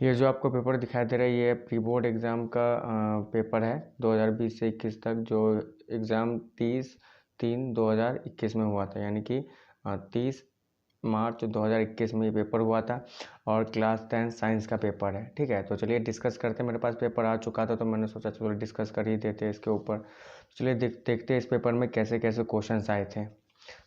ये जो आपको पेपर दिखाई दे रहा है ये प्री बोर्ड एग्ज़ाम का पेपर है 2020 से 21 तक, जो एग्ज़ाम 30/3/2021 में हुआ था, यानी कि 30 मार्च 2021 में ये पेपर हुआ था और क्लास 10 साइंस का पेपर है। ठीक है, तो चलिए डिस्कस करते हैं। मेरे पास पेपर आ चुका था तो मैंने सोचा चलो डिस्कस कर ही देते हैं इसके ऊपर। चलिए देखते हैं इस पेपर में कैसे कैसे क्वेश्चंस आए थे।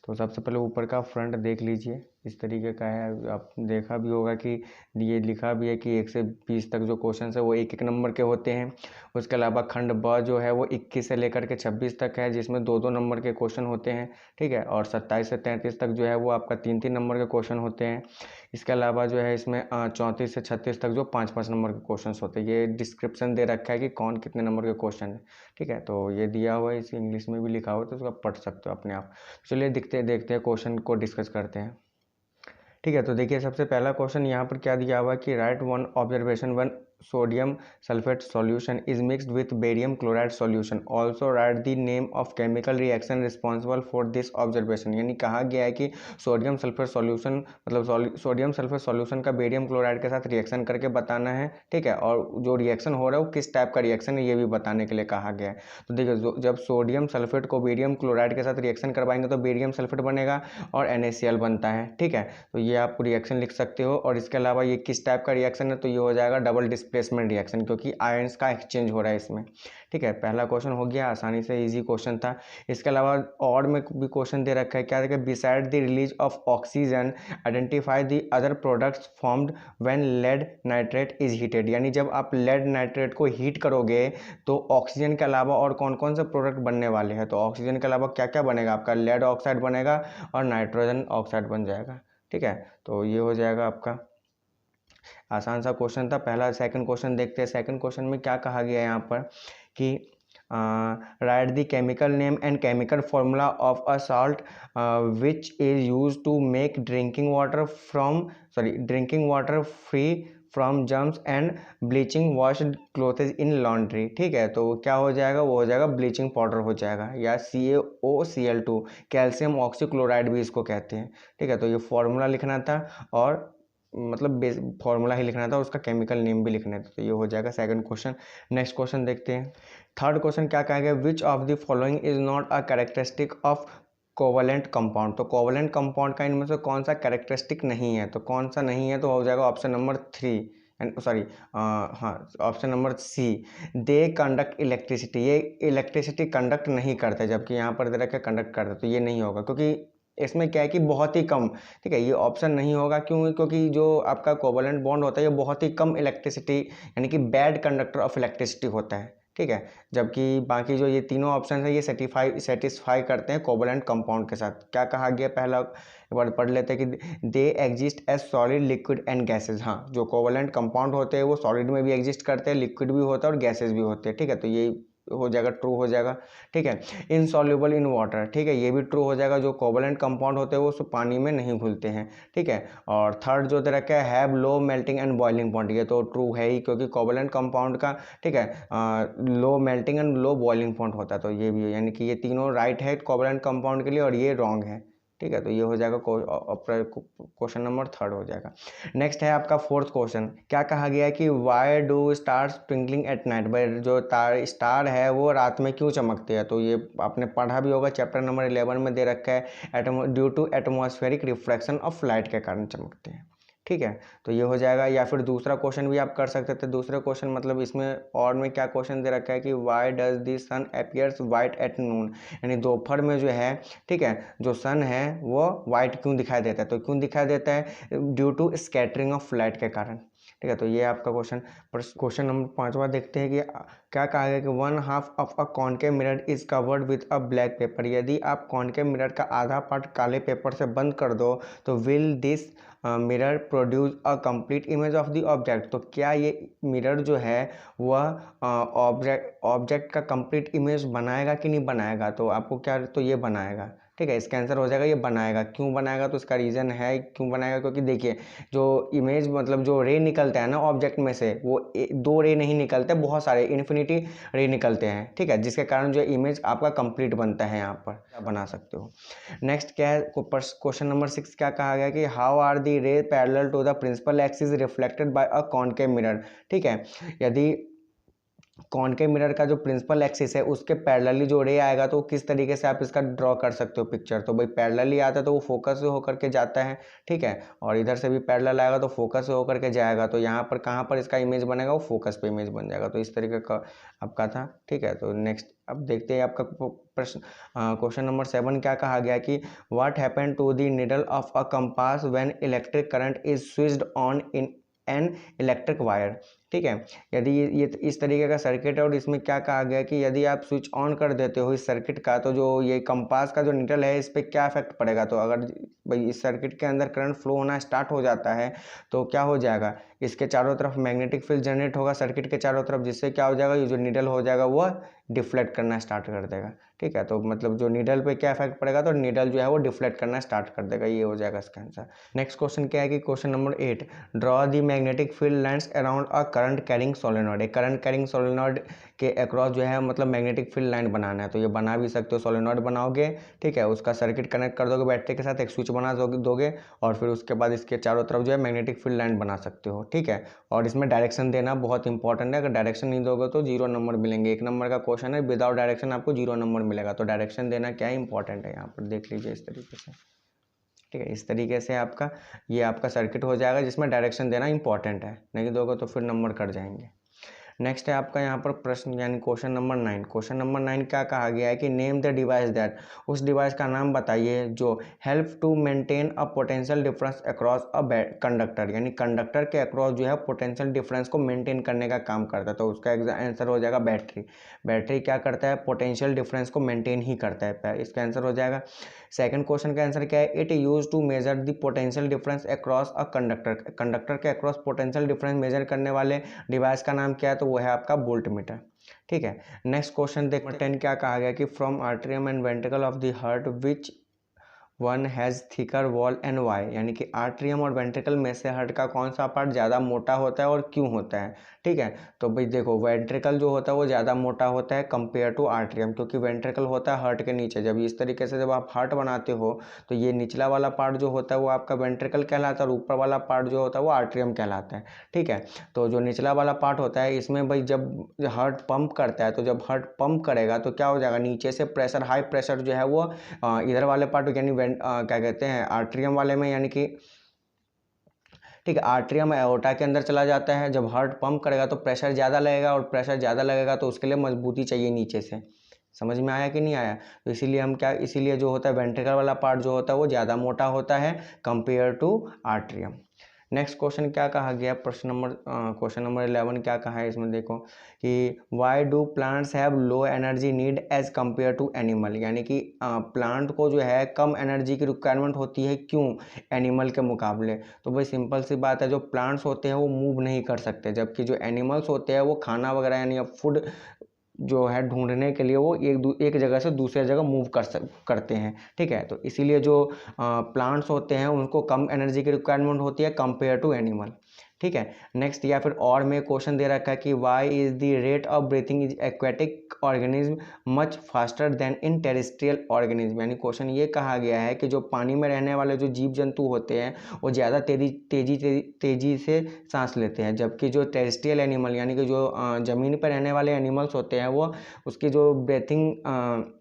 तो सबसे पहले ऊपर का फ्रंट देख लीजिए, इस तरीके का है। आप देखा भी होगा कि ये लिखा भी है कि 1 से 20 तक जो क्वेश्चन है वो एक एक नंबर के होते हैं। उसके अलावा खंड ब जो है वो 21 से लेकर के 26 तक है, जिसमें 2-2 नंबर के क्वेश्चन होते हैं। ठीक है, और 27 से 33 तक जो है वो आपका 3-3 नंबर के क्वेश्चन होते हैं। इसके अलावा जो है इसमें 34 से 36 तक जो 5-5 नंबर के क्वेश्चन होते हैं। ये डिस्क्रिप्शन दे रखा है कि कौन कितने नंबर के क्वेश्चन है। ठीक है, तो ये दिया हुआ है, इसे इंग्लिश में भी लिखा हुआ है तो उसको आप पढ़ सकते हो अपने आप। चलिए देखते हैं क्वेश्चन को डिस्कस करते हैं। ठीक है, तो देखिए सबसे पहला क्वेश्चन यहाँ पर क्या दिया हुआ है कि right one observation one sodium sulphate solution is mixed with barium chloride solution, also right the name of chemical reaction responsible for this observation. यानी कहा गया है कि सोडियम सल्फेट सॉल्यूशन मतलब सोडियम सल्फेट सॉल्यूशन का बेरियम क्लोराइड के साथ reaction करके बताना है। ठीक है, और जो रिएक्शन हो रहा है वो किस टाइप का रिएक्शन है ये भी बताने के लिए कहा गया है। तो देखिए जब सोडियम सल्फेट को बेरियम क्लोराइड के साथ रिएक्शन करवाएंगे तो बेरियम सल्फेट बनेगा और NaCl बनता है। ठीक है, तो ये आप रिएक्शन लिख सकते हो। और इसके अलावा ये किस टाइप का रिएक्शन है तो ये हो जाएगा डबल डिस्प्लेसमेंट रिएक्शन, क्योंकि आयंस का एक्सचेंज हो रहा है इसमें। ठीक है, पहला क्वेश्चन हो गया, आसानी से इजी क्वेश्चन था। इसके अलावा और में भी क्वेश्चन दे रखा है, क्या देखिए beside the release of oxygen identify the other products formed when lead nitrate is heated. यानी जब आप लेड नाइट्रेट को हीट करोगे तो ऑक्सीजन के अलावा और कौन कौन से प्रोडक्ट बनने वाले हैं। तो ऑक्सीजन के अलावा क्या क्या बनेगा, आपका लेड ऑक्साइड बनेगा और नाइट्रोजन ऑक्साइड बन जाएगा। ठीक है, तो ये हो जाएगा आपका। आसान सा क्वेश्चन था पहला। सेकंड क्वेश्चन देखते हैं। सेकंड क्वेश्चन में क्या कहा गया है यहाँ पर कि write the chemical name and chemical formula of a salt which is use to make drinking water free from germs and bleaching washed clothes in laundry. ठीक है, तो क्या हो जाएगा, वो हो जाएगा ब्लीचिंग पाउडर हो जाएगा, या CaOCl2 कैल्शियम ऑक्सीक्लोराइड भी इसको कहते हैं। ठीक है, तो ये फॉर्मूला लिखना था और मतलब फॉर्मूला ही लिखना था, उसका केमिकल नेम भी लिखना था। तो ये हो जाएगा सेकंड क्वेश्चन। नेक्स्ट क्वेश्चन देखते हैं। थर्ड क्वेश्चन क्या कहा गया, विच of the following is not a characteristic of covalent compound. तो कोवलेंट कंपाउंड का इनमें से कौन सा कैरेक्टरिस्टिक नहीं है, तो कौन सा नहीं है तो हो जाएगा ऑप्शन नंबर 3 एंड सॉरी हाँ option number C, they conduct electricity. ये इलेक्ट्रिसिटी कंडक्ट नहीं करते, जबकि यहाँ पर दे रखा है कंडक्ट करते, तो ये नहीं होगा क्योंकि इसमें क्या है कि बहुत ही कम। ठीक है, ये ऑप्शन नहीं होगा, क्यों, क्योंकि जो आपका कोवलेंट बॉन्ड होता है ये बहुत ही कम इलेक्ट्रिसिटी यानी कि बैड कंडक्टर ऑफ इलेक्ट्रिसिटी होता है। ठीक है, जबकि बाकी जो ये तीनों ऑप्शन है ये सेटिस्फाई करते हैं कोवलेंट कंपाउंड के साथ। क्या कहा गया, पहला एक बार पढ़ लेते हैं कि they exist as solid liquid and gases. हाँ, जो कोवलेंट कंपाउंड होते हैं वो सॉलिड में भी एग्जिस्ट करते हैं, लिक्विड भी होता है और गैसेज भी होते हैं। ठीक है, तो ये हो जाएगा, ट्रू हो जाएगा। ठीक है, इनसॉल्युबल इन वाटर। ठीक है, ये भी ट्रू हो जाएगा, जो कोवलेंट कंपाउंड होते हैं वो पानी में नहीं घुलते हैं। ठीक है, और थर्ड जो दे रखा है have low melting and boiling point, ये तो ट्रू है ही, क्योंकि कोवलेंट कंपाउंड का ठीक है low melting and low boiling point होता है। तो ये भी है, यानी कि ये तीनों राइट है कोवलेंट कंपाउंड के लिए और ये रॉन्ग है। ठीक है, तो ये हो जाएगा क्वेश्चन नंबर 3 हो जाएगा। नेक्स्ट है आपका फोर्थ क्वेश्चन। क्या कहा गया है कि why do star twinkling at night. भाई जो स्टार है वो रात में क्यों चमकते हैं, तो ये आपने पढ़ा भी होगा, चैप्टर नंबर 11 में दे रखा है, due to atmospheric reflection of light के कारण चमकते हैं। ठीक है, तो ये हो जाएगा। या फिर दूसरा क्वेश्चन भी आप कर सकते थे। दूसरे क्वेश्चन मतलब इसमें और में क्या क्वेश्चन दे रखा है कि why does the sun appears white at noon, यानी दोपहर में जो है ठीक है जो सन है वो वाइट क्यों दिखाई देता है, तो क्यों दिखाई देता है, due to scattering of light के कारण। ठीक है, तो ये आपका क्वेश्चन। पर क्वेश्चन नंबर 5वां देखते हैं कि क्या कहा गया कि 1/2 of a concave mirror is covered with a black pepper. यदि आप कॉनकेव मिरर का आधा पार्ट काले पेपर से बंद कर दो तो will this mirror produce a complete image of the object. तो क्या ये मिरर जो है वह ऑब्जेक्ट का कंप्लीट इमेज बनाएगा कि नहीं बनाएगा, तो आपको क्या, तो ये बनाएगा। ठीक है, इसका आंसर हो जाएगा ये बनाएगा। क्यों बनाएगा, तो इसका रीज़न है क्यों बनाएगा, क्योंकि देखिए जो इमेज मतलब जो रे निकलता है ना ऑब्जेक्ट में से, वो दो रे नहीं निकलते, बहुत सारे इन्फिनिटी रे निकलते हैं, ठीक है, जिसके कारण जो इमेज आपका कंप्लीट बनता है, यहाँ पर आप बना सकते हो। नेक्स्ट क्या है, क्वेश्चन नंबर 6 क्या कहा गया कि how are the ray parallel to the principal axis reflected by a concave mirror. ठीक है, यदि कॉनकेव मिरर का जो प्रिंसिपल एक्सिस है उसके पैरेलली जो रे आएगा तो किस तरीके से आप इसका ड्रॉ कर सकते हो पिक्चर। तो भाई पैरेलली आता है तो वो फोकस से होकर के जाता है, ठीक है, और इधर से भी पैरेलल आएगा तो फोकस से होकर के जाएगा, तो यहाँ पर कहाँ पर इसका इमेज बनेगा, वो फोकस पे इमेज बन जाएगा। तो इस तरीके का आपका था, ठीक है। तो नेक्स्ट अब देखते हैं आपका प्रश्न क्वेश्चन नंबर 7 क्या कहा गया कि what happen to the needle of a compass when electric current is switched on in an electric wire. ठीक है, यदि ये इस तरीके का सर्किट है और इसमें क्या कहा गया कि यदि आप स्विच ऑन कर देते हो इस सर्किट का, तो जो ये कंपास का जो नीडल है इस पर क्या इफेक्ट पड़ेगा। तो अगर भाई इस सर्किट के अंदर करंट फ्लो होना स्टार्ट हो जाता है तो क्या हो जाएगा, इसके चारों तरफ मैग्नेटिक फील्ड जनरेट होगा सर्किट के चारों तरफ, जिससे क्या हो जाएगा, ये जो नीडल हो जाएगा वो डिफ्लेक्ट करना स्टार्ट कर देगा। ठीक है, तो मतलब जो नीडल पे क्या इफेक्ट पड़ेगा, तो नीडल जो है वो डिफ्लेक्ट करना स्टार्ट कर देगा, ये हो जाएगा इसका आंसर। नेक्स्ट क्वेश्चन क्या है कि question number 8 draw the magnetic field lines around a current carrying solenoid. एक करंट कैरिंग सोलेनॉइड के अक्रॉस जो है मतलब मैग्नेटिक फील्ड लाइन बनाना है, तो ये बना भी सकते हो, सोलेनॉइड बनाओगे, ठीक है, उसका सर्किट कनेक्ट कर दोगे बैटरी के साथ, एक स्विच बना दोगे और फिर उसके बाद इसके चारों तरफ जो है मैग्नेटिक फील्ड लाइन बना सकते हो। ठीक है, और इसमें डायरेक्शन देना बहुत इंपॉर्टेंट है, अगर डायरेक्शन नहीं दोगे तो 0 नंबर मिलेंगे। 1 नंबर का क्वेश्चन है, विदाउट डायरेक्शन आपको 0 नंबर मिलेगा, तो डायरेक्शन देना क्या इंपॉर्टेंट है, यहाँ पर देख लीजिए इस तरीके से। ठीक है, इस तरीके से आपका ये आपका सर्किट हो जाएगा जिसमें डायरेक्शन देना इंपॉर्टेंट है, नहीं दोगे तो फिर नंबर कट जाएंगे। नेक्स्ट है आपका यहाँ पर प्रश्न यानी क्वेश्चन नंबर 9। क्वेश्चन नंबर 9 क्या कहा गया है कि नेम द डिवाइस दैट, उस डिवाइस का नाम बताइए जो help to maintain a potential difference across a conductor, यानी कंडक्टर के अक्रॉस जो है पोटेंशियल डिफरेंस को मेंटेन करने का काम करता है। तो उसका आंसर हो जाएगा बैटरी। बैटरी क्या करता है, पोटेंशियल डिफरेंस को मेंटेन ही करता है, इसका आंसर हो जाएगा। सेकंड क्वेश्चन का आंसर क्या है, it use to measure the potential difference across a conductor. Conductor के अक्रॉस पोटेंशियल डिफरेंस मेजर करने वाले डिवाइस का नाम क्या है, तो वो है आपका वोल्ट मीटर। ठीक है, नेक्स्ट क्वेश्चन देखते हैं 10 क्या कहा गया कि from atrium and ventricle of the heart which one has thicker wall and why, यानी कि आर्ट्रियम और वेंट्रिकल में से हार्ट का कौन सा पार्ट ज़्यादा मोटा होता है और क्यों होता है। ठीक है, तो भाई देखो वेंट्रिकल जो होता है वो ज़्यादा मोटा होता है कंपेयर टू आर्ट्रियम, क्योंकि वेंट्रिकल होता है हार्ट के नीचे। जब इस तरीके से जब आप हार्ट बनाते हो तो ये निचला वाला पार्ट जो होता है वो आपका वेंट्रिकल कहलाता है और ऊपर वाला पार्ट जो होता है वो आर्ट्रियम कहलाता है। ठीक है, तो जो निचला वाला पार्ट होता है इसमें भाई जब हार्ट पंप करता है, तो जब हार्ट पंप करेगा तो क्या हो जाएगा, नीचे से प्रेशर हाई प्रेशर जो है वो इधर वाले पार्ट यानी क्या कहते हैं आर्ट्रियम वाले में, यानी कि ठीक है आर्ट्रियम एओर्टा के अंदर चला जाता है। जब हार्ट पंप करेगा तो प्रेशर ज़्यादा लगेगा और प्रेशर ज़्यादा लगेगा तो उसके लिए मजबूती चाहिए नीचे से। समझ में आया कि नहीं आया, तो इसीलिए हम क्या, इसीलिए जो होता है वेंट्रिकल वाला पार्ट जो होता है वो ज़्यादा मोटा होता है compare to atrium. Next question क्या कहा गया, क्वेश्चन नंबर 11 क्या कहा है इसमें देखो कि why do plants have low energy need as compare to animal, यानी कि प्लांट को जो है कम एनर्जी की रिक्वायरमेंट होती है क्यों एनिमल के मुकाबले। तो भाई सिंपल सी बात है, जो प्लांट्स होते हैं वो मूव नहीं कर सकते, जबकि जो एनिमल्स होते हैं वो खाना वगैरह यानी फूड जो है ढूंढने के लिए वो एक जगह से दूसरे जगह मूव करते हैं। ठीक है, तो इसीलिए जो प्लांट्स होते हैं उनको कम एनर्जी की रिक्वायरमेंट होती है कंपेयर टू एनिमल। ठीक है, नेक्स्ट या फिर और में क्वेश्चन दे रखा है कि why is the rate of breathing is aquatic organism much faster than in terrestrial organism, यानी क्वेश्चन ये कहा गया है कि जो पानी में रहने वाले जो जीव जंतु होते हैं वो ज़्यादा तेजी से सांस लेते हैं, जबकि जो टेरेस्ट्रियल एनिमल यानी कि जो ज़मीन पर रहने वाले एनिमल्स होते हैं वो उसकी जो ब्रीथिंग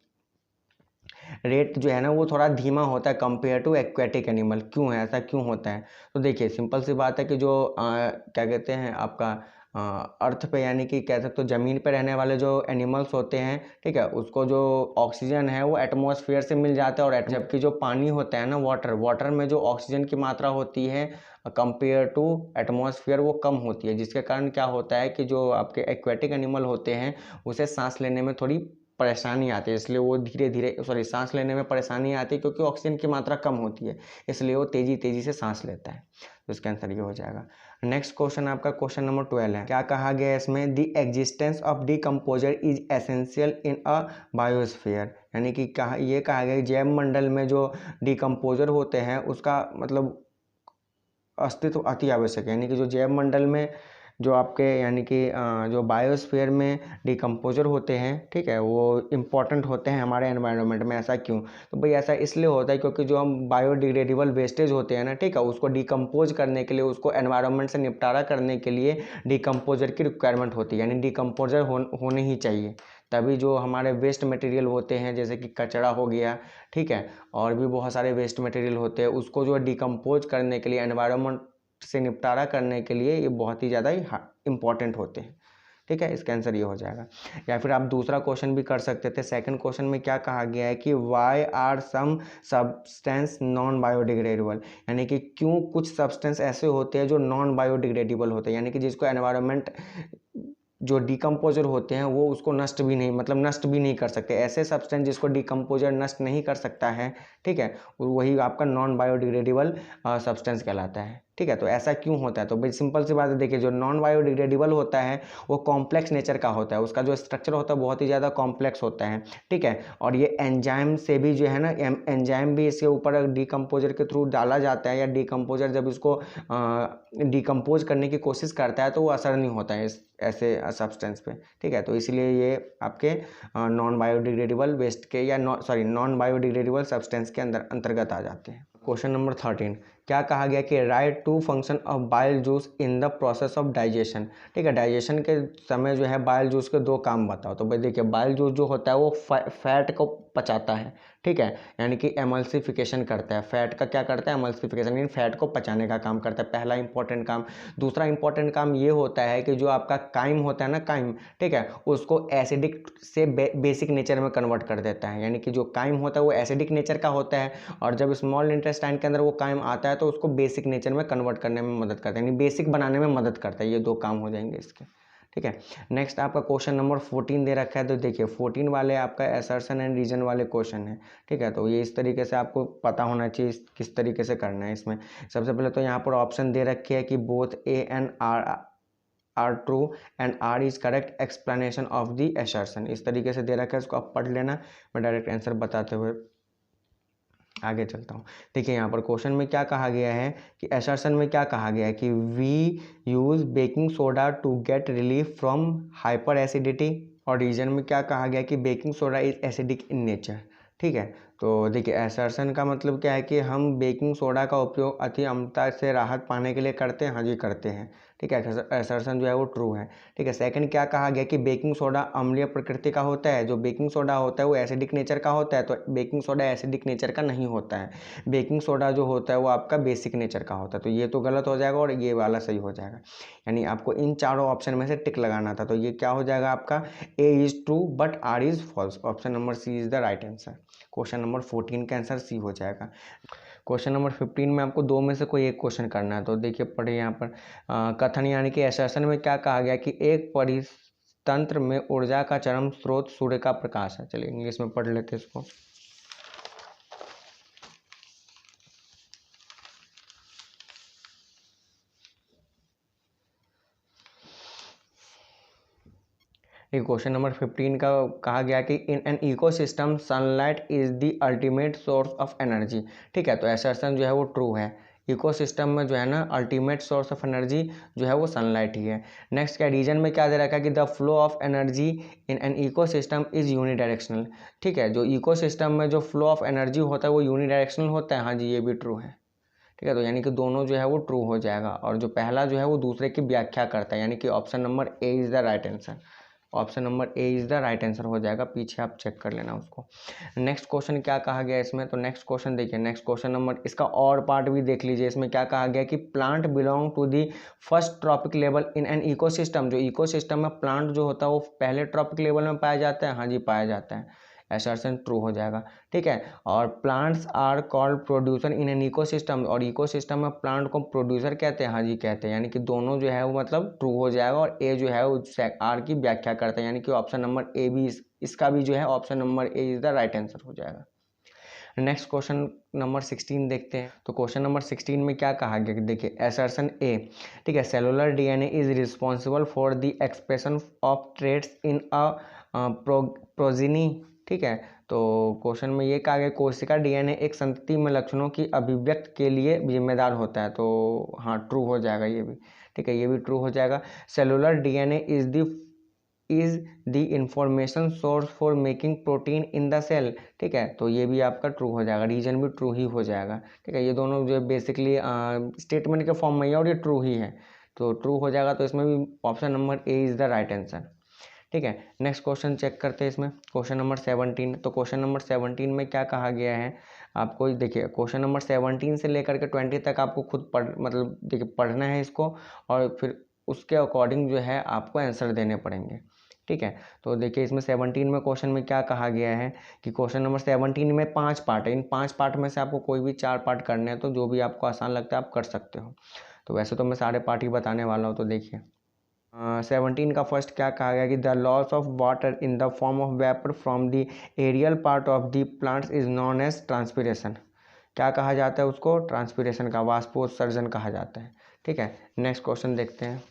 रेट जो है ना वो थोड़ा धीमा होता है कंपेयर टू एक्वेटिक एनिमल। क्यों है ऐसा, क्यों होता है, तो देखिए सिंपल सी बात है कि जो क्या कहते हैं आपका अर्थ पे यानी कि कह सकते हो ज़मीन पे रहने वाले जो एनिमल्स होते हैं, ठीक है, उसको जो ऑक्सीजन है वो एटमॉस्फेयर से मिल जाता है, और जबकि जो पानी होता है ना वाटर में जो ऑक्सीजन की मात्रा होती है कंपेयर टू एटमॉस्फेयर वो कम होती है, जिसके कारण क्या होता है कि जो आपके एक्वेटिक एनिमल होते हैं उसे सांस लेने में थोड़ी परेशानी आती है, इसलिए वो धीरे धीरे सांस लेने में परेशानी आती है क्योंकि ऑक्सीजन की मात्रा कम होती है, इसलिए वो तेज़ी से सांस लेता है। तो इसका आंसर ये हो जाएगा। नेक्स्ट क्वेश्चन आपका क्वेश्चन नंबर 12 है। क्या कहा गया है इसमें? The existence of decomposer is essential in a biosphere, यानी कि ये कहा गया जैव मंडल में जो डिकम्पोजर होते हैं उसका मतलब अस्तित्व अति आवश्यक है, यानी कि जो जैव मंडल में जो आपके यानी कि जो बायोस्फीयर में डिकम्पोजर होते हैं, ठीक है, वो इम्पॉर्टेंट होते हैं हमारे एनवायरनमेंट में। ऐसा क्यों? तो भाई ऐसा इसलिए होता है क्योंकि जो हम बायोडिग्रेडेबल वेस्टेज होते हैं ना, ठीक है, उसको डिकम्पोज करने के लिए, उसको एनवायरनमेंट से निपटारा करने के लिए डिकम्पोजर की रिक्वायरमेंट होती है, यानी डिकम्पोजर होने ही चाहिए। तभी जो हमारे वेस्ट मटेरियल होते हैं जैसे कि कचरा हो गया, ठीक है, और भी बहुत सारे वेस्ट मटेरियल होते हैं, उसको जो डिकम्पोज करने के लिए, एनवायरनमेंट से निपटारा करने के लिए ये बहुत ही ज़्यादा ही इंपॉर्टेंट होते हैं, ठीक है। इसका आंसर ये हो जाएगा। या फिर आप दूसरा क्वेश्चन भी कर सकते थे। सेकंड क्वेश्चन में क्या कहा गया है कि why are some substance non biodegradable, यानी कि क्यों कुछ सब्सटेंस ऐसे होते हैं जो नॉन बायोडिग्रेडेबल होते हैं, यानी कि जिसको एनवायरनमेंट जो डिकम्पोजर होते हैं वो उसको नष्ट भी नहीं कर सकते। ऐसे सब्सटेंस जिसको डिकम्पोजर नष्ट नहीं कर सकता है, ठीक है, वही आपका नॉन बायोडिग्रेडेबल सब्सटेंस कहलाता है, ठीक है। तो ऐसा क्यों होता है? तो भाई सिंपल सी बात है, देखिए जो नॉन बायोडिग्रेडेबल होता है वो कॉम्प्लेक्स नेचर का होता है, उसका जो स्ट्रक्चर होता है बहुत ही ज़्यादा कॉम्प्लेक्स होता है, ठीक है। और ये एंजाइम से भी जो है ना, एंजाइम भी इसके ऊपर डिकम्पोजर के थ्रू डाला जाता है, या डिकम्पोजर जब इसको डिकम्पोज करने की कोशिश करता है तो वो असर नहीं होता है इस ऐसे सब्सटेंस पे, ठीक है। तो इसलिए ये आपके नॉन बायोडिग्रेडेबल वेस्ट के या नॉन बायोडिग्रेडेबल सब्सटेंस के अंतर्गत आ जाते हैं। क्वेश्चन नंबर 13, क्या कहा गया कि write two function of bile juice in the process of digestion, ठीक है। डाइजेशन के समय जो है बाइल जूस के दो काम बताओ। तो भाई देखिए बाइल जूस जो होता है वो फैट को पचाता है, ठीक है, यानी कि एमल्सिफिकेशन करता है। फैट का क्या करता है? एमल्सिफिकेशन, यानी फैट को पचाने का काम करता है, पहला इंपॉर्टेंट काम। दूसरा इंपॉर्टेंट काम ये होता है कि जो आपका काइम होता है ना, काइम, ठीक है, उसको एसिडिक से बेसिक नेचर में कन्वर्ट कर देता है, यानी कि जो काइम होता है वो एसिडिक नेचर का होता है, और जब स्मॉल इंटेस्टाइन के अंदर वो काइम आता है तो उसको बेसिक नेचर में कन्वर्ट करने में मदद करता है, यानी बेसिक बनाने में मदद करता है। ये दो काम हो जाएंगे इसके, ठीक है। नेक्स्ट आपका क्वेश्चन नंबर 14 दे रखा है। तो देखिए 14 वाले आपका असर्शन एंड रीजन वाले क्वेश्चन है, ठीक है। तो ये इस तरीके से आपको पता होना चाहिए किस तरीके से करना है। इसमें सबसे पहले तो यहाँ पर ऑप्शन दे रखे है कि both A and R true and R is correct explanation of the assertion, इस तरीके से दे रखा है, इसको आप पढ़ लेना। मैं डायरेक्ट आंसर बताते हुए आगे चलता हूँ। देखिए यहाँ पर क्वेश्चन में क्या कहा गया है कि असर्शन में क्या कहा गया है कि we use baking soda to get relief from hyper acidity, और रीजन में क्या कहा गया कि baking soda is acidic in nature, ठीक है। तो देखिए असर्शन का मतलब क्या है कि हम बेकिंग सोडा का उपयोग अति अम्लता से राहत पाने के लिए करते हैं, हाँ जी करते हैं, ठीक है। असर्शन जो है वो ट्रू है, ठीक है। सेकंड क्या कहा गया कि बेकिंग सोडा अम्लीय प्रकृति का होता है, जो बेकिंग सोडा होता है वो एसिडिक नेचर का होता है, तो बेकिंग सोडा एसिडिक नेचर का नहीं होता है, बेकिंग सोडा जो होता है वो आपका बेसिक नेचर का होता है। तो ये तो गलत हो जाएगा और ये वाला सही हो जाएगा, यानी आपको इन चारों ऑप्शन में से टिक लगाना था। तो ये क्या हो जाएगा आपका A is true but R is false, option number C is the right answer. Question number 14 का आंसर सी हो जाएगा। क्वेश्चन नंबर 15 में आपको दो में से कोई एक क्वेश्चन करना है। तो देखिए पढ़े यहाँ पर कथन यानी कि असर्शन में क्या कहा गया कि एक परितंत्र में ऊर्जा का चरम स्रोत सूर्य का प्रकाश है। चलिए इंग्लिश में पढ़ लेते हैं इसको। क्वेश्चन नंबर 15 का कहा गया कि इन an ecosystem sunlight is the ultimate source of energy, ठीक है। तो असर्शन जो है वो ट्रू है, इकोसिस्टम में जो है ना अल्टीमेट सोर्स ऑफ एनर्जी जो है वो सनलाइट ही है। नेक्स्ट क्या रीजन में क्या दे रखा है कि the flow of energy in an ecosystem is unidirectional, ठीक है। जो इकोसिस्टम में जो फ्लो ऑफ एनर्जी होता है वो यूनिडायरेक्शनल होता है, हाँ जी ये भी ट्रू है, ठीक है। तो यानी कि दोनों जो है वो ट्रू हो जाएगा, और जो पहला जो है वो दूसरे की व्याख्या करता है, यानी कि option number A is the right answer, option number A is the right answer हो जाएगा। पीछे आप चेक कर लेना उसको। नेक्स्ट क्वेश्चन क्या कहा गया इसमें? तो नेक्स्ट क्वेश्चन देखिए, नेक्स्ट क्वेश्चन नंबर इसका और पार्ट भी देख लीजिए। इसमें क्या कहा गया कि plant belong to the first trophic level in an ecosystem, जो इकोसिस्टम में प्लांट जो होता है वो पहले ट्रॉपिक लेवल में पाया जाता है, हाँ जी पाया जाता है, असर्शन ट्रू हो जाएगा, ठीक है। और plants are called producer in an ecosystem, और इकोसिस्टम में प्लांट को प्रोड्यूसर कहते हैं, हाँ जी कहते हैं, यानी कि दोनों जो है वो मतलब ट्रू हो जाएगा। और ए जो है वो आर की व्याख्या करता है, यानी कि ऑप्शन नंबर ए भी इसका भी जो है option number A is the right answer हो जाएगा। नेक्स्ट क्वेश्चन नंबर 16 देखते हैं। तो क्वेश्चन नंबर 16 में क्या कहा गया, देखिए असर्शन ए, ठीक है, cellular DNA is responsible for the expression of traits in a progeny, ठीक है। तो क्वेश्चन में ये कहा गया कोशिका डीएनए एक संतति में लक्षणों की अभिव्यक्ति के लिए जिम्मेदार होता है। तो हाँ, ट्रू हो जाएगा ये भी, ठीक है, ये भी ट्रू हो जाएगा। Cellular DNA is the information source for making protein in the cell, ठीक है। तो ये भी आपका ट्रू हो जाएगा, रीजन भी ट्रू ही हो जाएगा, ठीक है। ये दोनों जो बेसिकली स्टेटमेंट के फॉर्म में है और ये ट्रू ही है, तो ट्रू हो जाएगा। तो इसमें भी option number A is the right answer, ठीक है। नेक्स्ट क्वेश्चन चेक करते हैं इसमें, क्वेश्चन नंबर 17। तो क्वेश्चन नंबर 17 में क्या कहा गया है, आपको देखिए क्वेश्चन नंबर 17 से लेकर के 20 तक आपको खुद मतलब देखिए पढ़ना है इसको, और फिर उसके अकॉर्डिंग जो है आपको आंसर देने पड़ेंगे, ठीक है। तो देखिए इसमें 17 में क्वेश्चन में क्या कहा गया है कि क्वेश्चन नंबर 17 में 5 पार्ट है, इन 5 पार्ट में से आपको कोई भी 4 पार्ट करने हैं, तो जो भी आपको आसान लगता है आप कर सकते हो। तो वैसे तो मैं सारे पार्ट ही बताने वाला हूँ। तो देखिए 17 का फर्स्ट क्या कहा गया कि the loss of water in the form of vapour from the aerial part of the plants is known as transpiration. क्या कहा जाता है उसको, ट्रांसपिरेशन का वाष्पोत्सर्जन कहा जाता है, ठीक है। नेक्स्ट क्वेश्चन देखते हैं।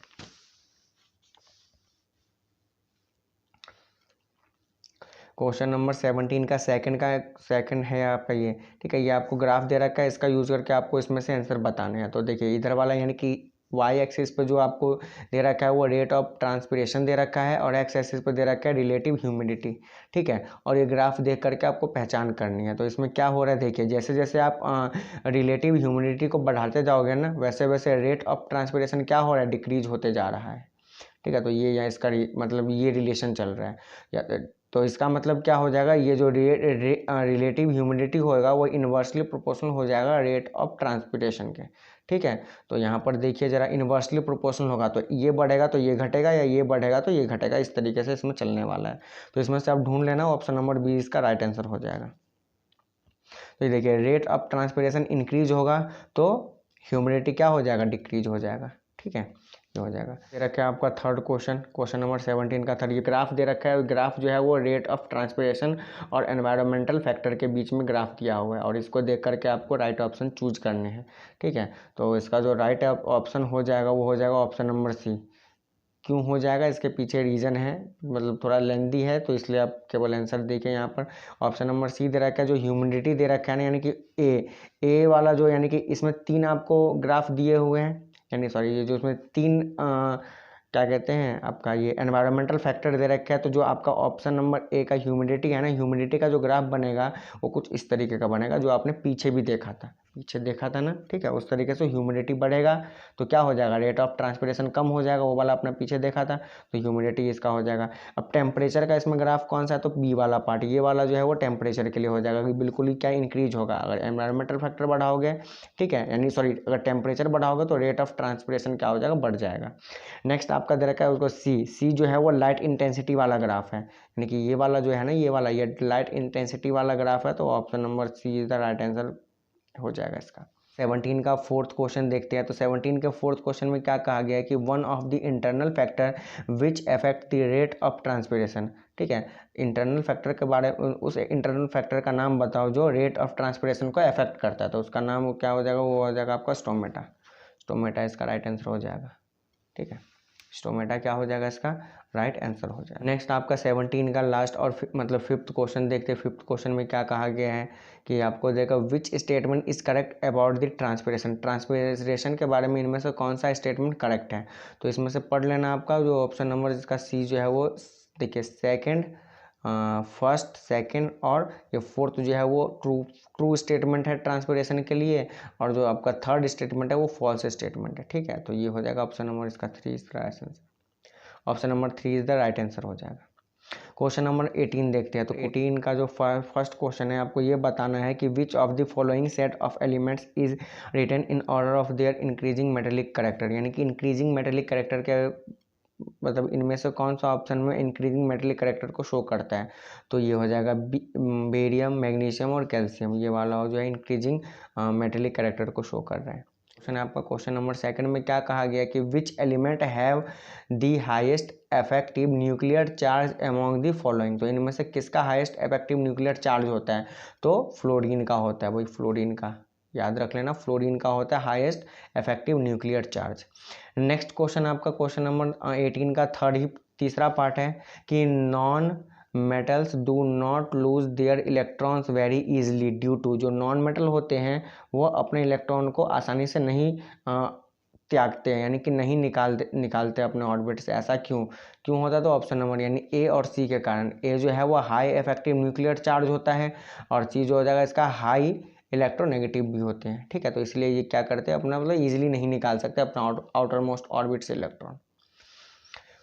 क्वेश्चन नंबर 17 का सेकंड है आपका ये, ठीक है। ये आपको ग्राफ दे रखा है, इसका यूज करके आपको इसमें से आंसर बताने हैं। तो देखिए इधर वाला यानी कि वाई एक्सिस पे जो आपको दे रखा है वो रेट ऑफ ट्रांसपिरेशन दे रखा है, और एक्स एक्सिस पे दे रखा है रिलेटिव ह्यूमिडिटी, ठीक है। और ये ग्राफ देख करके आपको पहचान करनी है। तो इसमें क्या हो रहा है, देखिए जैसे जैसे आप रिलेटिव ह्यूमिडिटी को बढ़ाते जाओगे ना, वैसे वैसे रेट ऑफ ट्रांसपिरेशन क्या हो रहा है, डिक्रीज होते जा रहा है, ठीक है। तो ये यहाँ इसका मतलब ये रिलेशन चल रहा है तो इसका मतलब क्या हो जाएगा, ये जो रिलेटिव ह्यूमिडिटी होएगा वो इन्वर्सली प्रोपोर्शनल हो जाएगा रेट ऑफ ट्रांसपिरेशन के, ठीक है। तो यहाँ पर देखिए जरा, इन्वर्सली प्रोपोर्शनल होगा तो ये बढ़ेगा तो ये घटेगा, या ये बढ़ेगा तो ये घटेगा, इस तरीके से इसमें चलने वाला है। तो इसमें से आप ढूंढ लेना, ऑप्शन नंबर बी इसका राइट आंसर हो जाएगा। तो ये देखिए रेट ऑफ ट्रांसपिरेशन इंक्रीज होगा तो ह्यूमिडिटी क्या हो जाएगा, डिक्रीज हो जाएगा, ठीक है, ये हो जाएगा। दे रखा है आपका थर्ड क्वेश्चन नंबर 17 का थर्ड, ये ग्राफ दे रखा है। ग्राफ जो है वो रेट ऑफ ट्रांसपिरेशन और एनवायरमेंटल फैक्टर के बीच में ग्राफ दिया हुआ है, और इसको देख करके आपको राइट ऑप्शन चूज करने हैं, ठीक है। तो इसका जो राइट ऑप्शन हो जाएगा वो हो जाएगा ऑप्शन नंबर सी। क्यों हो जाएगा, इसके पीछे रीज़न है, मतलब थोड़ा लेंदी है, तो इसलिए आप केवल आंसर देखिए यहाँ पर ऑप्शन नंबर सी दे रखा है। जो ह्यूमिडिटी दे रखा है ना, यानी कि ए वाला जो, यानी कि इसमें 3 आपको ग्राफ दिए हुए हैं, यानी सॉरी ये जो इसमें 3 क्या कहते हैं आपका ये एनवायरमेंटल फैक्टर दे रखा है। तो जो आपका ऑप्शन नंबर ए का ह्यूमिडिटी है ना, ह्यूमिडिटी का जो ग्राफ बनेगा वो कुछ इस तरीके का बनेगा, जो आपने पीछे भी देखा था ना, ठीक है। उस तरीके से ह्यूमिडिटी बढ़ेगा तो क्या हो जाएगा, रेट ऑफ ट्रांसपिरेशन कम हो जाएगा, वो वाला अपना पीछे देखा था, तो ह्यूमिडिटी इसका हो जाएगा। अब टेम्परेचर का इसमें ग्राफ कौन सा है, तो बी वाला पार्ट, ये वाला जो है वो टेम्परेचर के लिए हो जाएगा कि बिल्कुल ही क्या इंक्रीज होगा अगर एनवायरमेंटल फैक्टर बढ़ाओगे, ठीक है, यानी सॉरी अगर टेम्परेचर बढ़ाओगे तो रेट ऑफ ट्रांसपिरेशन क्या हो जाएगा, बढ़ जाएगा। नेक्स्ट आपका दे रखा है उसको सी जो है वो लाइट इंटेंसिटी वाला ग्राफ है, यानी कि ये वाला जो है ना, ये वाला ये लाइट इंटेंसिटी वाला ग्राफ है। तो option number C is the right answer हो जाएगा इसका। 17 का फोर्थ क्वेश्चन देखते हैं। तो 17 के फोर्थ क्वेश्चन में क्या कहा गया है कि one of the internal factor which affect the rate of transpiration, ठीक है। इंटरनल फैक्टर के बारे में, उस इंटरनल फैक्टर का नाम बताओ जो रेट ऑफ ट्रांसपिरेशन को अफेक्ट करता है। तो उसका नाम क्या हो जाएगा, वो हो जाएगा आपका स्टोमेटा इसका राइट आंसर हो जाएगा, ठीक है। स्टोमेटा क्या हो जाएगा, इसका राइट आंसर हो जाएगा। नेक्स्ट आपका 17 का लास्ट और मतलब फिफ्थ क्वेश्चन देखते हैं। फिफ्थ क्वेश्चन में क्या कहा गया है कि आपको देखो which statement is correct about the transpiration के बारे में इनमें से कौन सा स्टेटमेंट करेक्ट है। तो इसमें से पढ़ लेना आपका जो ऑप्शन नंबर इसका सी जो है वो देखिए सेकेंड, फर्स्ट, सेकंड और ये फोर्थ जो है वो ट्रू स्टेटमेंट है ट्रांसपिरेशन के लिए, और जो आपका थर्ड स्टेटमेंट है वो फॉल्स स्टेटमेंट है, ठीक है। तो ये हो जाएगा ऑप्शन नंबर इसका 3 इसका right answer, option number 3 is the right answer हो जाएगा। क्वेश्चन नंबर 18 देखते हैं। तो 18 का जो फर्स्ट क्वेश्चन है, आपको ये बताना है कि which of the following set of elements is written in order of their increasing metallic character, यानी कि इंक्रीजिंग मेटेलिक करेक्टर के मतलब इनमें से कौन सा ऑप्शन में इंक्रीजिंग मेटेलिक करेक्टर को शो करता है। तो ये हो जाएगा बेरियम, मैग्नीशियम और कैल्शियम, ये वाला जो है इंक्रीजिंग मेटेलिक करेक्टर को शो कर रहा है। क्वेश्चन है आपका क्वेश्चन नंबर सेकंड में क्या कहा गया कि which element have the highest effective nuclear charge among the following. तो इनमें से किसका हाईएस्ट इफेक्टिव न्यूक्लियर चार्ज होता है, तो फ्लोरीन का होता है, वही फ्लोरीन का, याद रख लेना, फ्लोरीन का होता है highest effective nuclear charge. Next question आपका क्वेश्चन नंबर 18 का तीसरा पार्ट है कि non metals do not lose their electrons very easily due to. जो नॉन मेटल होते हैं वो अपने इलेक्ट्रॉन को आसानी से नहीं त्यागते हैं, यानी कि नहीं निकालते अपने ऑर्बिट से। ऐसा क्यों होता है, तो ऑप्शन नंबर यानी ए और सी के कारण। ए जो है वो हाई इफेक्टिव न्यूक्लियर चार्ज होता है और सी जो हो जाएगा इसका हाई इलेक्ट्रोनेगेटिव भी होते हैं, ठीक है। तो इसलिए ये क्या करते हैं, अपना मतलब ईजिली नहीं निकाल सकते अपना आउटर मोस्ट ऑर्बिट से इलेक्ट्रॉन।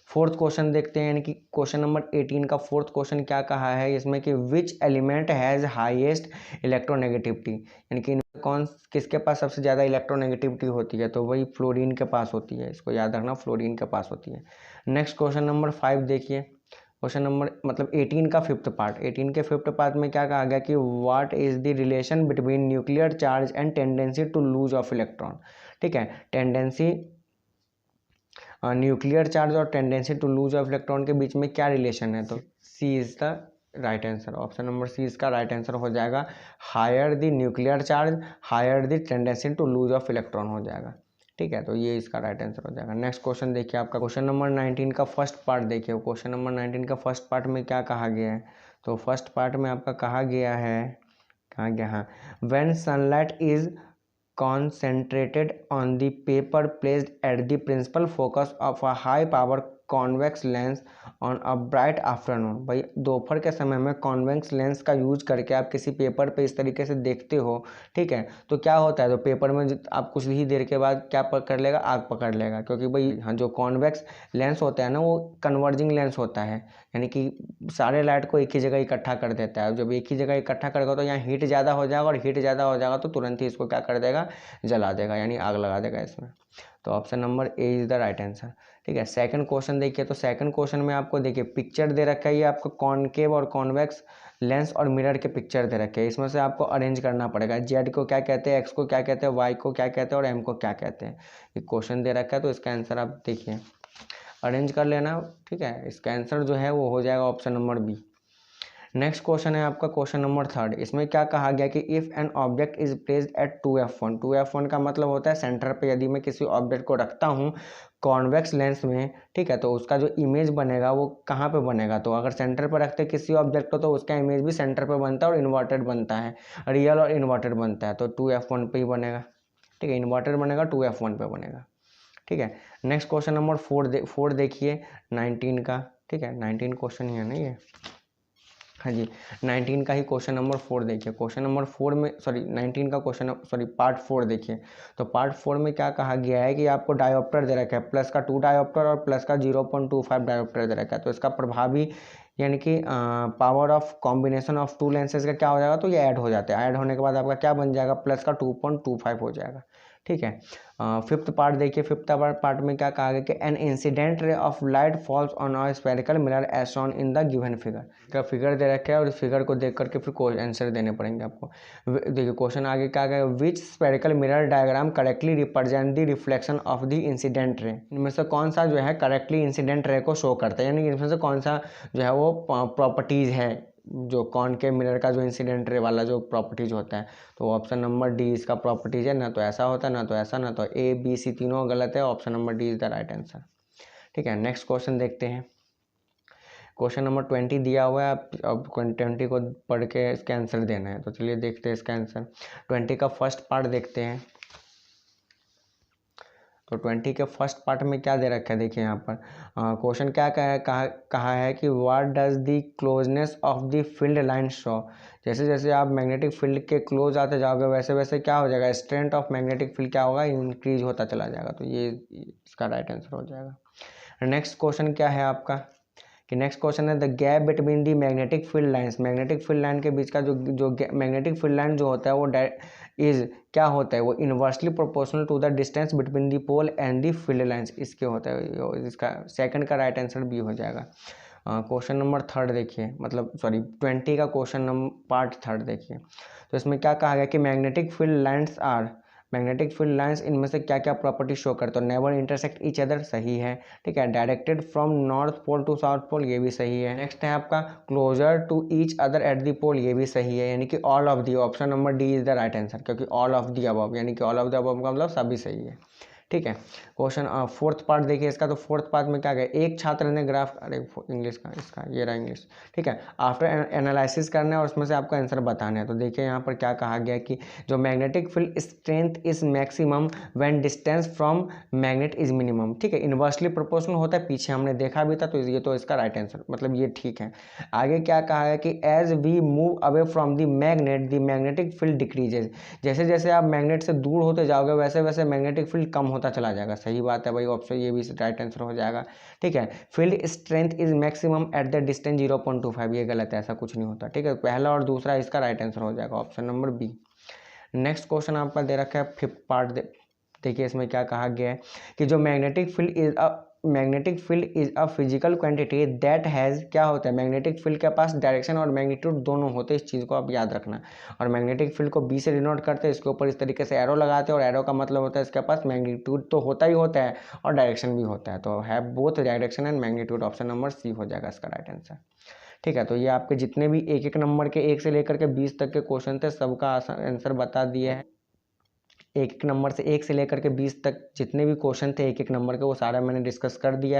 फोर्थ क्वेश्चन देखते हैं, यानी कि क्वेश्चन नंबर 18 का फोर्थ क्वेश्चन क्या कहा है इसमें कि which element has highest electronegativity, यानी कि किसके पास सबसे ज़्यादा इलेक्ट्रोनेगेटिविटी होती है, तो वही फ्लोरीन के पास होती है। इसको याद रखना, फ्लोरीन के पास होती है। नेक्स्ट क्वेश्चन नंबर 5 देखिए, क्वेश्चन नंबर मतलब 18 का फिफ्थ पार्ट। 18 के फिफ्थ पार्ट में क्या कहा गया कि what is the relation between nuclear charge and tendency to lose of electron, ठीक है। टेंडेंसी न्यूक्लियर चार्ज और tendency to lose of electron के बीच में क्या रिलेशन है, तो C is the right answer. Option number C इसका राइट आंसर हो जाएगा। Higher the nuclear charge higher the tendency to lose of electron हो जाएगा, ठीक है। तो ये इसका राइट आंसर हो जाएगा। नेक्स्ट क्वेश्चन देखिए आपका क्वेश्चन नंबर 19 का फर्स्ट पार्ट देखिए। क्वेश्चन नंबर 19 का फर्स्ट पार्ट में क्या कहा गया है, तो फर्स्ट पार्ट में आपका कहा गया है, कहा गया हाँ, when sunlight is concentrated on the paper placed at the principal focus of a high power convex lens on a bright afternoon। भाई दोपहर के समय में कॉन्वेक्स लेंस का यूज करके आप किसी पेपर पे इस तरीके से देखते हो, ठीक है, तो क्या होता है, तो पेपर में आप कुछ ही देर के बाद क्या पकड़ लेगा, आग पकड़ लेगा, क्योंकि भाई हाँ जो कॉन्वेक्स लेंस होता है ना वो कन्वर्जिंग लेंस होता है, यानी कि सारे लाइट को एक ही जगह इकट्ठा कर देता है। जब एक ही जगह इकट्ठा करेगा तो यहाँ हीट ज़्यादा हो जाएगा और हीट ज़्यादा हो जाएगा तो तुरंत ही इसको क्या कर देगा, जला देगा, यानी आग लगा देगा इसमें। तो option number A is the right answer, ठीक है। सेकंड क्वेश्चन देखिए, तो सेकंड क्वेश्चन में आपको देखिए पिक्चर दे रखा है, ये आपको कॉनकेव और कॉन्वेक्स लेंस और मिरर के पिक्चर दे रखे हैं। इसमें से आपको अरेंज करना पड़ेगा, जेड को क्या कहते हैं, एक्स को क्या कहते हैं, वाई को क्या कहते हैं और एम को क्या कहते हैं। ये क्वेश्चन दे रखा है, तो इसका आंसर आप देखिए अरेंज कर लेना, ठीक है। इसका आंसर जो है वो हो जाएगा option number B. Next question है आपका क्वेश्चन नंबर 3। इसमें क्या कहा गया कि if an object is placed at 2f1। 2f1 का मतलब होता है सेंटर पे यदि मैं किसी ऑब्जेक्ट को रखता हूँ कॉन्वेक्स लेंस में, ठीक है, तो उसका जो इमेज बनेगा वो कहाँ पे बनेगा, तो अगर सेंटर पर रखते किसी ऑब्जेक्ट को तो उसका इमेज भी सेंटर पे बनता है और इन्वर्टेड बनता है, रियल और इन्वर्टेड बनता है, तो 2f1 पे ही बनेगा, ठीक है, इन्वर्टेड बनेगा 2f1 पे बनेगा, ठीक है। नेक्स्ट क्वेश्चन नंबर 4 देखिए 19 का, ठीक है, 19 क्वेश्चन ही है ना ये, हाँ जी, 19 का ही क्वेश्चन नंबर 4 देखिए। क्वेश्चन नंबर 4 में 19 का क्वेश्चन पार्ट 4 देखिए। तो पार्ट 4 में क्या कहा गया है कि आपको डायोप्टर दे रखा है, प्लस का 2 डायोप्टर और प्लस का 0.25 डायोप्टर दे रखा है। तो इसका प्रभावी यानी कि power of combination of to lenses का क्या हो जाएगा, तो ये ऐड हो जाता है। ऐड होने के बाद आपका क्या बन जाएगा, प्लस का 2.25 हो जाएगा, ठीक है। फिफ्थ पार्ट देखिए, फिफ्थ पार्ट में क्या कहा गया कि an incident ray of light falls on a spherical mirror as shown in the given figure. का फिगर दे रखा है और इस फिगर को देख करके फिर आंसर देने पड़ेंगे आपको। देखिए क्वेश्चन आगे क्या गया, which spherical mirror diagram correctly represent the reflection of the incident ray. इनमें से कौन सा जो है करेक्टली इंसिडेंट रे को शो करता है, यानी इनमें से कौन सा जो है वो प्रॉपर्टीज है जो कॉनकेव मिरर का जो इंसिडेंट रे वाला जो प्रॉपर्टीज होता है। तो ऑप्शन नंबर डी इसका प्रॉपर्टीज है, ना तो ऐसा होता है, ना तो ऐसा, ना तो ए बी सी तीनों गलत है। Option number D is the right answer, ठीक है। नेक्स्ट क्वेश्चन देखते हैं, क्वेश्चन नंबर 20 दिया हुआ है, आप अब 20 को पढ़ के इसका आंसर देना है। तो चलिए देखते हैं इसका आंसर। 20 का फर्स्ट पार्ट देखते हैं। तो 20 के फर्स्ट पार्ट में क्या दे रखा है, देखिए यहाँ पर क्वेश्चन क्या कहा है कि what does the closeness of the field line show. जैसे जैसे आप मैग्नेटिक फील्ड के क्लोज आते जाओगे वैसे वैसे क्या हो जाएगा, स्ट्रेंथ ऑफ मैग्नेटिक फील्ड क्या होगा, इंक्रीज होता चला जाएगा। तो ये इसका राइट आंसर हो जाएगा। नेक्स्ट क्वेश्चन क्या है आपका कि नेक्स्ट क्वेश्चन है the gap between the magnetic field lines. Magnetic field line के बीच का जो मैग्नेटिक फील्ड लाइन जो होता है वो इज क्या होता है, वो inversely proportional to the distance between the pole and the field lines. इसके होता है, इसका सेकंड का राइट आंसर बी हो जाएगा। क्वेश्चन नंबर 3 देखिए, मतलब सॉरी 20 का क्वेश्चन नंबर पार्ट 3 देखिए। तो इसमें क्या कहा गया कि magnetic field lines are magnetic field lines इनमें से क्या क्या प्रॉपर्टी शो करते हो, नेवर इंटरसेक्ट ईच अदर, सही है। ठीक है, directed from north pole to south pole, ये भी सही है। नेक्स्ट है आपका closer to each other at the pole, ये भी सही है, यानी कि all of the, option number D is the right answer, क्योंकि ऑल ऑफ दी अबव, यानी कि ऑल ऑफ द अबव का मतलब सभी सही है। ठीक है, क्वेश्चन फोर्थ पार्ट देखिए इसका, तो फोर्थ पार्ट में क्या गया, एक छात्र ने ग्राफ, अरे इंग्लिश का, इसका ये रहा इंग्लिश। ठीक है, आफ्टर एनालिसिस करना है और उसमें से आपको आंसर बताना है। तो देखिए यहाँ पर क्या कहा गया कि जो magnetic field strength is maximum when distance from magnet is minimum. ठीक है, इन्वर्सली प्रोपोर्शनल होता है, पीछे हमने देखा भी था, तो ये तो इसका राइट आंसर, मतलब ये ठीक है। आगे क्या कहा है कि as we move away from the magnet the magnetic field decreases, जैसे जैसे आप मैग्नेट से दूर होते जाओगे वैसे वैसे मैग्नेटिक फील्ड कम होता चला जाएगा। सही बात है भाई, ऑप्शन ये भी राइट आंसर हो जाएगा। ठीक है, field strength is maximum at the distance 0.25, ये गलत है, ऐसा कुछ नहीं होता। ठीक है, पहला और दूसरा इसका राइट आंसर हो जाएगा, option number B. Next question आपका दे रखा है फिफ्थ पार्ट, देखिए इसमें क्या कहा गया है कि जो magnetic field is a physical quantity that has, क्या होता है, मैग्नेटिक फील्ड के पास डायरेक्शन और मैग्नीट्यूड दोनों होते हैं, इस चीज़ को आप याद रखना। और मैग्नेटिक फील्ड को बी से डिनोट करते हैं, इसके ऊपर इस तरीके से एरो लगाते हैं, और एरो का मतलब होता है इसके पास मैग्नीट्यूड तो होता ही होता है और डायरेक्शन भी होता है, तो है both direction and magnitude, option number C हो जाएगा इसका राइट आंसर। ठीक है, तो ये आपके जितने भी एक एक नंबर के 1 से लेकर के 20 तक के क्वेश्चन थे, सबका आंसर बता दिए हैं। एक एक नंबर से 1 से लेकर के 20 तक जितने भी क्वेश्चन थे एक एक नंबर के, वो सारा मैंने डिस्कस कर दिया है।